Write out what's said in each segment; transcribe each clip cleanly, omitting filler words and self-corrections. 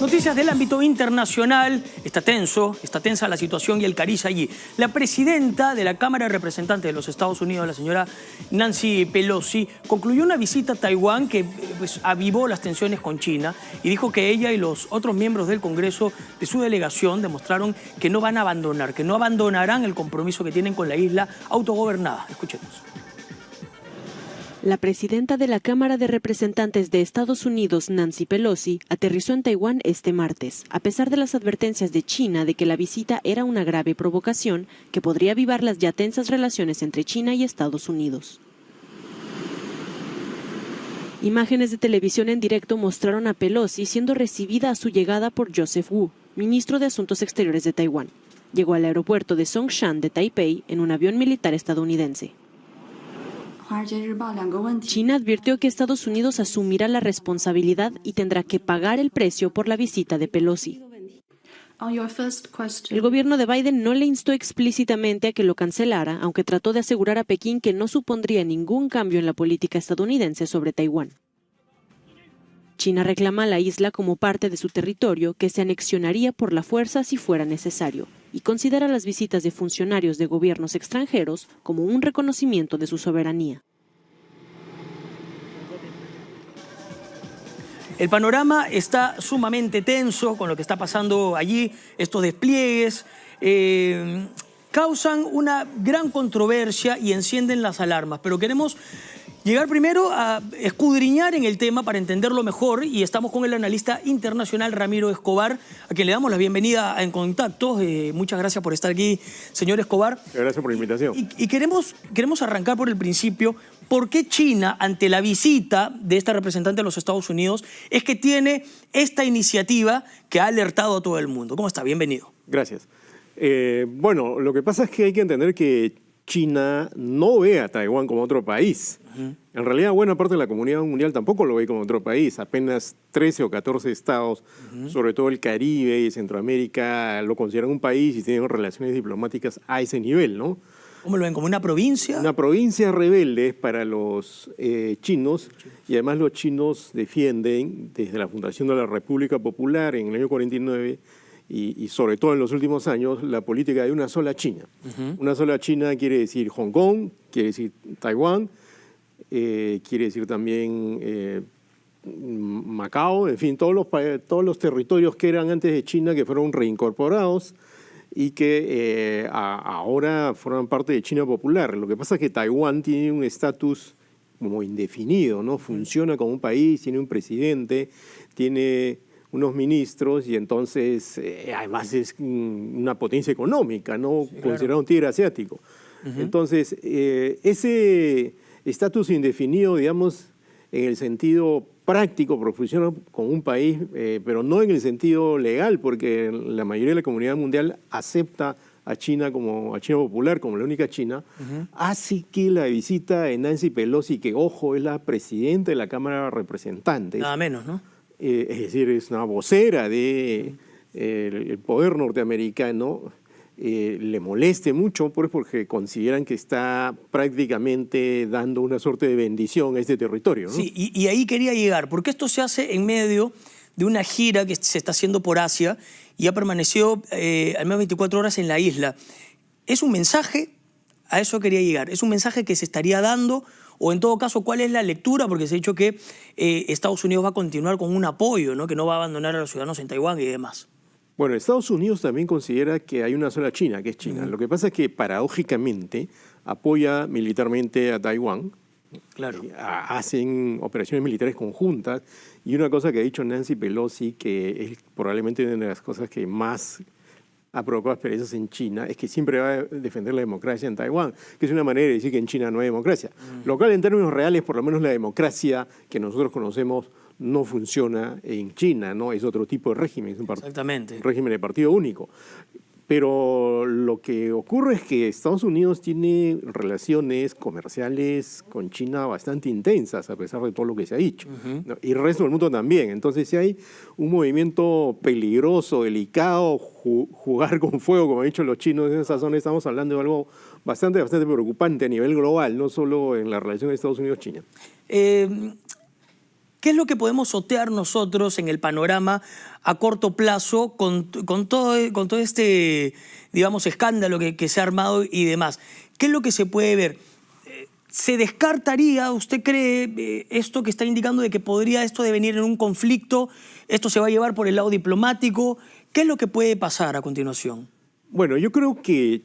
noticias del ámbito internacional, está tensa la situación y el cariz allí. La presidenta de la Cámara de Representantes de los Estados Unidos, la señora Nancy Pelosi, concluyó una visita a Taiwán que avivó las tensiones con China y dijo que ella y los otros miembros del Congreso de su delegación demostraron que no van a abandonar, que no abandonarán el compromiso que tienen con la isla autogobernada. Escuchemos. La presidenta de la Cámara de Representantes de Estados Unidos, Nancy Pelosi, aterrizó en Taiwán este martes, a pesar de las advertencias de China de que la visita era una grave provocación que podría avivar las ya tensas relaciones entre China y Estados Unidos. Imágenes de televisión en directo mostraron a Pelosi siendo recibida a su llegada por Joseph Wu, ministro de Asuntos Exteriores de Taiwán. Llegó al aeropuerto de Songshan de Taipei en un avión militar estadounidense. China advirtió que Estados Unidos asumirá la responsabilidad y tendrá que pagar el precio por la visita de Pelosi. El gobierno de Biden no le instó explícitamente a que lo cancelara, aunque trató de asegurar a Pekín que no supondría ningún cambio en la política estadounidense sobre Taiwán. China reclama a la isla como parte de su territorio que se anexionaría por la fuerza si fuera necesario y considera las visitas de funcionarios de gobiernos extranjeros como un reconocimiento de su soberanía. El panorama está sumamente tenso con lo que está pasando allí. Estos despliegues causan una gran controversia y encienden las alarmas, pero queremos llegar primero a escudriñar en el tema para entenderlo mejor y estamos con el analista internacional Ramiro Escobar, a quien le damos la bienvenida en Contacto. Muchas gracias por estar aquí, señor Escobar. Gracias por la invitación. Y queremos arrancar por el principio. ¿Por qué China, ante la visita de esta representante de los Estados Unidos, es que tiene esta iniciativa que ha alertado a todo el mundo? ¿Cómo está? Bienvenido. Gracias. Bueno, lo que pasa es que hay que entender que China no ve a Taiwán como otro país. En realidad, buena parte de la comunidad mundial tampoco lo ve como otro país. Apenas 13 o 14 estados, sobre todo el Caribe y Centroamérica, lo consideran un país y tienen relaciones diplomáticas a ese nivel, ¿no? ¿Cómo lo ven? ¿Como una provincia? Una provincia rebelde para los chinos, y además los chinos defienden desde la fundación de la República Popular en el año 49 y sobre todo en los últimos años la política de una sola China. Una sola China quiere decir Hong Kong, quiere decir Taiwán, quiere decir también Macao, en fin, todos los territorios que eran antes de China que fueron reincorporados y que ahora forman parte de China Popular. Lo que pasa es que Taiwán tiene un estatus como indefinido, ¿no? Funciona como un país, tiene un presidente, tiene unos ministros y entonces además es una potencia económica, ¿no? Claro. Considerado un tigre asiático. Entonces, ese estatus indefinido, digamos, en el sentido práctico, funciona como un país, pero no en el sentido legal, porque la mayoría de la comunidad mundial acepta a China Popular como la única China. Así que la visita de Nancy Pelosi, que ojo, es la presidenta de la Cámara de Representantes. Nada menos, ¿no? Es decir, es una vocera del poder norteamericano. Le moleste mucho porque consideran que está prácticamente dando una suerte de bendición a este territorio, ¿no? Sí, y ahí quería llegar, porque esto se hace en medio de una gira que se está haciendo por Asia y ha permanecido al menos 24 horas en la isla. ¿Es un mensaje? A eso quería llegar. ¿Es un mensaje que se estaría dando? O en todo caso, ¿cuál es la lectura? Porque se ha dicho que Estados Unidos va a continuar con un apoyo, ¿no? Que no va a abandonar a los ciudadanos en Taiwán y demás. Bueno, Estados Unidos también considera que hay una sola China, que es China. Lo que pasa es que, paradójicamente, apoya militarmente a Taiwán. Claro. Hacen operaciones militares conjuntas. Y una cosa que ha dicho Nancy Pelosi, que es probablemente una de las cosas que más ha provocado experiencias en China, es que siempre va a defender la democracia en Taiwán, que es una manera de decir que en China no hay democracia. Lo cual, en términos reales, por lo menos la democracia que nosotros conocemos no funciona en China, ¿no? Es otro tipo de régimen, es un régimen de partido único. Pero lo que ocurre es que Estados Unidos tiene relaciones comerciales con China bastante intensas, a pesar de todo lo que se ha dicho, ¿no? Y el resto del mundo también. Entonces, si hay un movimiento peligroso, delicado, jugar con fuego, como han dicho los chinos en esa zona, estamos hablando de algo bastante preocupante a nivel global, no solo en la relación de Estados Unidos-China. ¿Qué es lo que podemos sotear nosotros en el panorama a corto plazo con todo este, digamos, escándalo que se ha armado y demás? ¿Qué es lo que se puede ver? ¿Se descartaría, usted cree, esto que está indicando de que podría esto devenir en un conflicto? ¿Esto se va a llevar por el lado diplomático? ¿Qué es lo que puede pasar a continuación? Bueno, yo creo que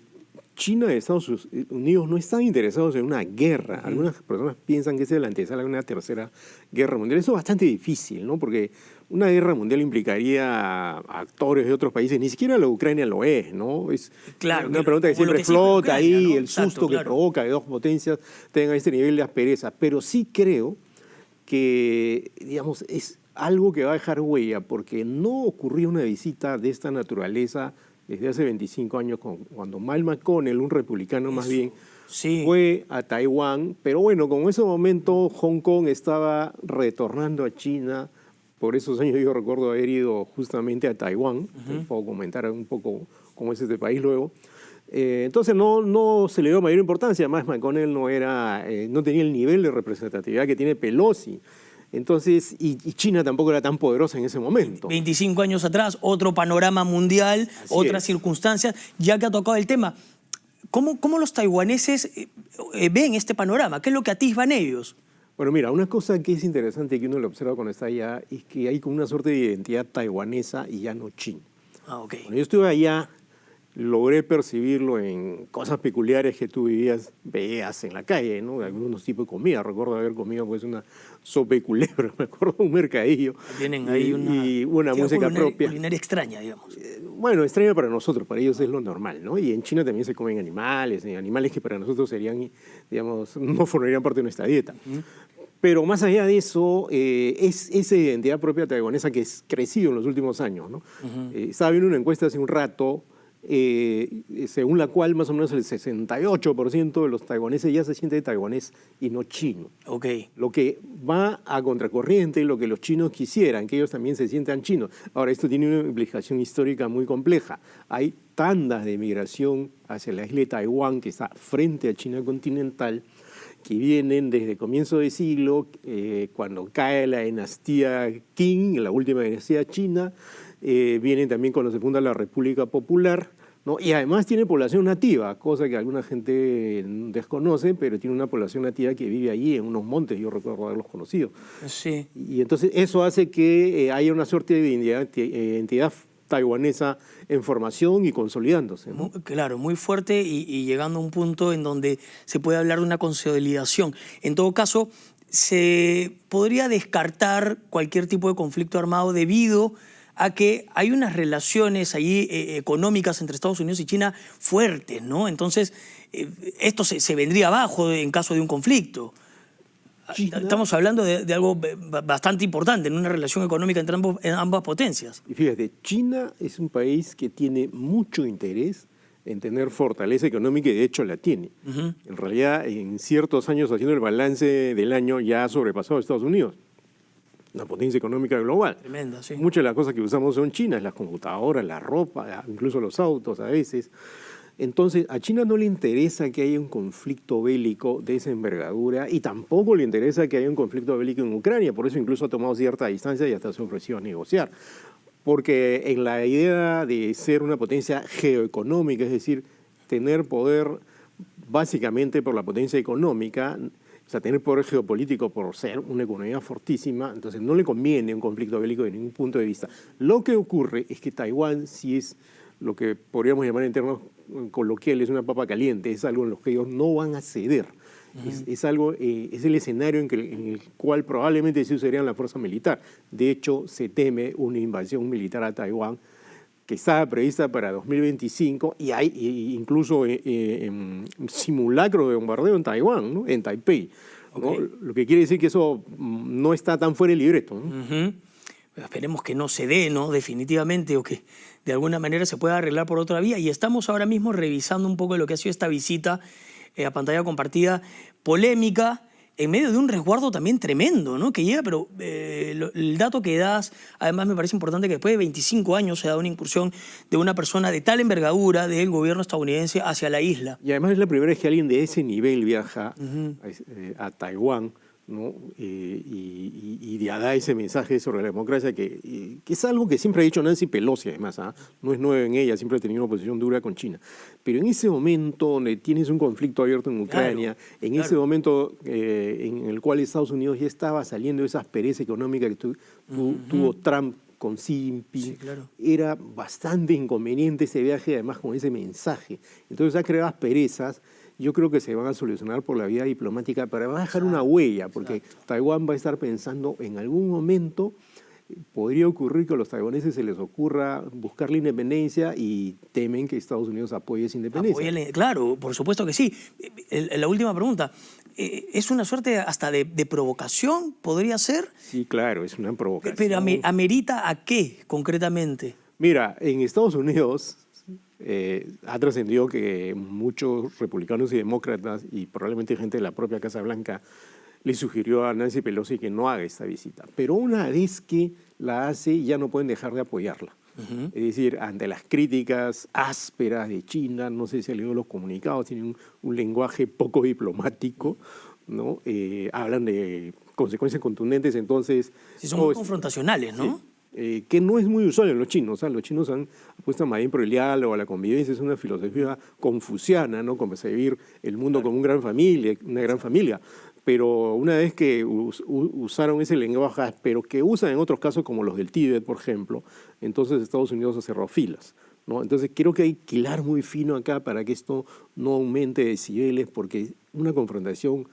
China y Estados Unidos no están interesados en una guerra. Algunas personas piensan que es la antesala de una tercera guerra mundial. Eso es bastante difícil, ¿no? Porque una guerra mundial implicaría a actores de otros países. Ni siquiera la Ucrania lo es, ¿no? Es una pregunta que siempre flota ahí, ¿no? El susto que provoca que dos potencias tengan este nivel de aspereza. Pero sí creo que, digamos, es algo que va a dejar huella, porque no ocurrió una visita de esta naturaleza desde hace 25 años, cuando Mike McConnell, un republicano más bien, fue a Taiwán. Pero bueno, como en ese momento Hong Kong estaba retornando a China, por esos años yo recuerdo haber ido justamente a Taiwán, puedo comentar un poco cómo es este país luego. Entonces no se le dio mayor importancia, además McConnell no tenía el nivel de representatividad que tiene Pelosi. Entonces, y China tampoco era tan poderosa en ese momento. 25 años atrás, otro panorama mundial, otras circunstancias, ya que ha tocado el tema. ¿Cómo los taiwaneses ven este panorama? ¿Qué es lo que atisban ellos? Bueno, mira, una cosa que es interesante que uno lo observa cuando está allá es que hay como una suerte de identidad taiwanesa y ya no china. Cuando yo estuve allá, logré percibirlo en cosas peculiares que tú veías en la calle, ¿no? Algunos tipos de comida. Recuerdo haber comido pues una sopa de culebra, me acuerdo de un mercadillo. Tienen ahí una música propia. Culinaria extraña, digamos. Bueno, extraña para nosotros, para ellos es lo normal, ¿no? Y en China también se comen animales que para nosotros serían, digamos, no formarían parte de nuestra dieta. Pero más allá de eso, es esa identidad propia taiwanesa que es crecido en los últimos años, ¿no? Estaba viendo una encuesta hace un rato, según la cual más o menos el 68% de los taiwaneses ya se siente taiwanés y no chino. Lo que va a contracorriente, lo que los chinos quisieran, que ellos también se sientan chinos. Ahora, esto tiene una implicación histórica muy compleja. Hay tandas de migración hacia la isla de Taiwán, que está frente a China continental, que vienen desde comienzo de siglo, cuando cae la dinastía Qing, la última dinastía china. Vienen también cuando se funda la República Popular, ¿no? Y además tiene población nativa, cosa que alguna gente desconoce, pero tiene una población nativa que vive allí en unos montes, yo recuerdo haberlos conocido. Sí. Y entonces eso hace que haya una suerte de identidad taiwanesa en formación y consolidándose, ¿no? Claro, muy fuerte y llegando a un punto en donde se puede hablar de una consolidación. En todo caso, se podría descartar cualquier tipo de conflicto armado debido a que hay unas relaciones allí económicas entre Estados Unidos y China fuertes, ¿no? Entonces, esto se vendría abajo en caso de un conflicto. China, estamos hablando de algo bastante importante, en una relación económica entre ambas potencias. Y fíjate, China es un país que tiene mucho interés en tener fortaleza económica y de hecho la tiene. En realidad, en ciertos años haciendo el balance del año ya ha sobrepasado a Estados Unidos. Una potencia económica global. Tremenda, sí. Muchas de las cosas que usamos son chinas, las computadoras, la ropa, incluso los autos a veces. Entonces, a China no le interesa que haya un conflicto bélico de esa envergadura y tampoco le interesa que haya un conflicto bélico en Ucrania. Por eso incluso ha tomado cierta distancia y hasta se ofreció a negociar. Porque en la idea de ser una potencia geoeconómica, es decir, tener poder básicamente por la potencia económica, o sea, tener poder geopolítico por ser una economía fortísima, entonces no le conviene un conflicto bélico de ningún punto de vista. Lo que ocurre es que Taiwán sí es lo que podríamos llamar en términos coloquiales una papa caliente, es algo en lo que ellos no van a ceder. Es el escenario en el cual probablemente se usaría la fuerza militar. De hecho, se teme una invasión militar a Taiwán que estaba prevista para 2025 y hay incluso simulacro de bombardeo en Taiwán, ¿no? En Taipei. ¿No? Lo que quiere decir que eso no está tan fuera del libreto, ¿no? Esperemos que no se dé, ¿no? Definitivamente, o que de alguna manera se pueda arreglar por otra vía. Y estamos ahora mismo revisando un poco lo que ha sido esta visita a pantalla compartida, polémica, en medio de un resguardo también tremendo, ¿no? Que llega, pero el dato que das, además me parece importante que después de 25 años se da una incursión de una persona de tal envergadura del gobierno estadounidense hacia la isla. Y además es la primera vez que alguien de ese nivel viaja a Taiwán, ¿no? Y da ese mensaje sobre la democracia que es algo que siempre ha dicho Nancy Pelosi, además, no es nuevo en ella, siempre ha tenido una posición dura con China. Pero en ese momento donde tienes un conflicto abierto en Ucrania, ese momento en el cual Estados Unidos ya estaba saliendo de esa aspereza económica que tuvo Trump con Xi Jinping, era bastante inconveniente ese viaje, además con ese mensaje. Entonces ha creado asperezas. Yo creo que se van a solucionar por la vía diplomática, pero va a dejar una huella, porque Taiwán va a estar pensando en algún momento, podría ocurrir que a los taiwaneses se les ocurra buscar la independencia y temen que Estados Unidos apoye esa independencia. Claro, por supuesto que sí. La última pregunta, ¿es una suerte hasta de provocación? ¿Podría ser? Sí, claro, es una provocación. Pero ¿amerita a qué concretamente? Mira, en Estados Unidos ha trascendido que muchos republicanos y demócratas y probablemente gente de la propia Casa Blanca le sugirió a Nancy Pelosi que no haga esta visita. Pero una vez que la hace, ya no pueden dejar de apoyarla. Es decir, ante las críticas ásperas de China, no sé si ha leído los comunicados, tienen un lenguaje poco diplomático, ¿no? Hablan de consecuencias contundentes, entonces... Sí, son muy confrontacionales, ¿no? Sí. Que no es muy usual en los chinos. Los chinos apuestan más bien por el diálogo, la convivencia, es una filosofía confuciana, ¿no? Como concebir el mundo como una gran familia. Pero una vez que usaron ese lenguaje, pero que usan en otros casos como los del Tíbet, por ejemplo, entonces Estados Unidos ha cerrado filas, ¿no? Entonces creo que hay que hilar muy fino acá para que esto no aumente decibeles, porque una confrontación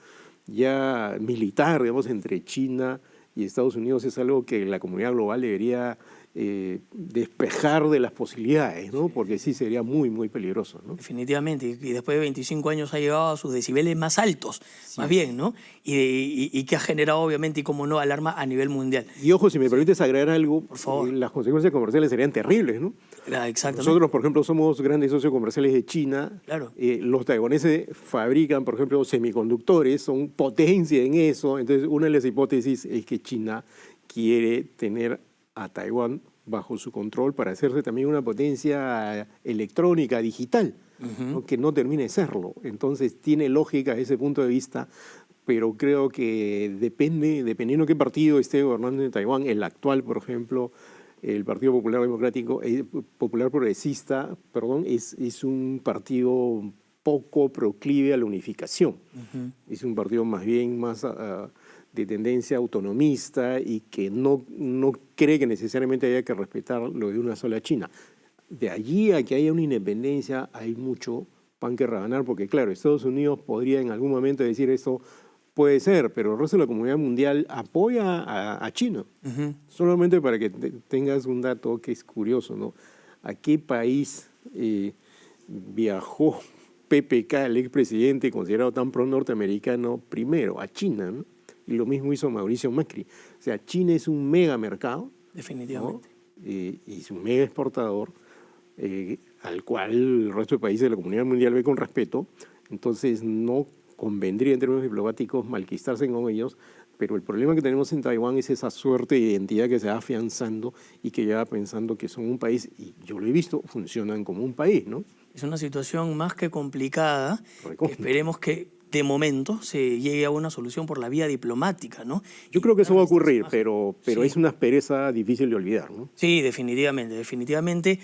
ya militar, digamos, entre China y Estados Unidos es algo que la comunidad global debería despejar de las posibilidades, ¿no? Porque sí sería muy, muy peligroso, ¿no? Definitivamente, y después de 25 años ha llegado a sus decibeles más altos, más bien, ¿no? Y que ha generado, obviamente, y como no, alarma a nivel mundial. Y ojo, si me permites agregar algo, por favor, las consecuencias comerciales serían terribles, ¿no? Exactamente. Nosotros, por ejemplo, somos grandes socios comerciales de China. Claro. Los taiwaneses fabrican, por ejemplo, semiconductores, son potencia en eso. Entonces, una de las hipótesis es que China quiere tener a Taiwán bajo su control para hacerse también una potencia electrónica, digital, ¿no? Que no termine de serlo. Entonces tiene lógica desde ese punto de vista, pero creo que dependiendo de qué partido esté gobernando en Taiwán, el actual, por ejemplo, el Partido Popular Progresista, es un partido poco proclive a la unificación. Es un partido más bien más... de tendencia autonomista y que no cree que necesariamente haya que respetar lo de una sola China. De allí a que haya una independencia hay mucho pan que rebanar, porque claro, Estados Unidos podría en algún momento decir eso puede ser, pero el resto de la comunidad mundial apoya a China. Solamente para que tengas un dato que es curioso, ¿no? ¿A qué país viajó PPK, el expresidente considerado tan pro-norteamericano? Primero, a China, ¿no? Y lo mismo hizo Mauricio Macri. O sea, China es un mega mercado. Definitivamente. ¿No? Y es un mega exportador al cual el resto de países de la comunidad mundial ve con respeto. Entonces no convendría en términos diplomáticos malquistarse con ellos, pero el problema que tenemos en Taiwán es esa suerte de identidad que se va afianzando y que ya va pensando que son un país, y yo lo he visto, funcionan como un país, ¿no? Es una situación más que complicada. Esperemos que de momento se llegue a una solución por la vía diplomática, ¿no? Yo creo que eso va a ocurrir, pero es una aspereza difícil de olvidar, ¿no? Sí, definitivamente.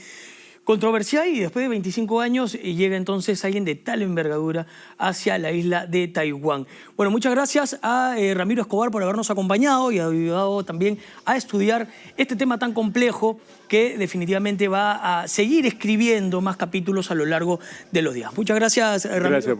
Controversial, y después de 25 años llega entonces alguien de tal envergadura hacia la isla de Taiwán. Bueno, muchas gracias a Ramiro Escobar por habernos acompañado y ayudado también a estudiar este tema tan complejo que definitivamente va a seguir escribiendo más capítulos a lo largo de los días. Muchas gracias, Ramiro Escobar.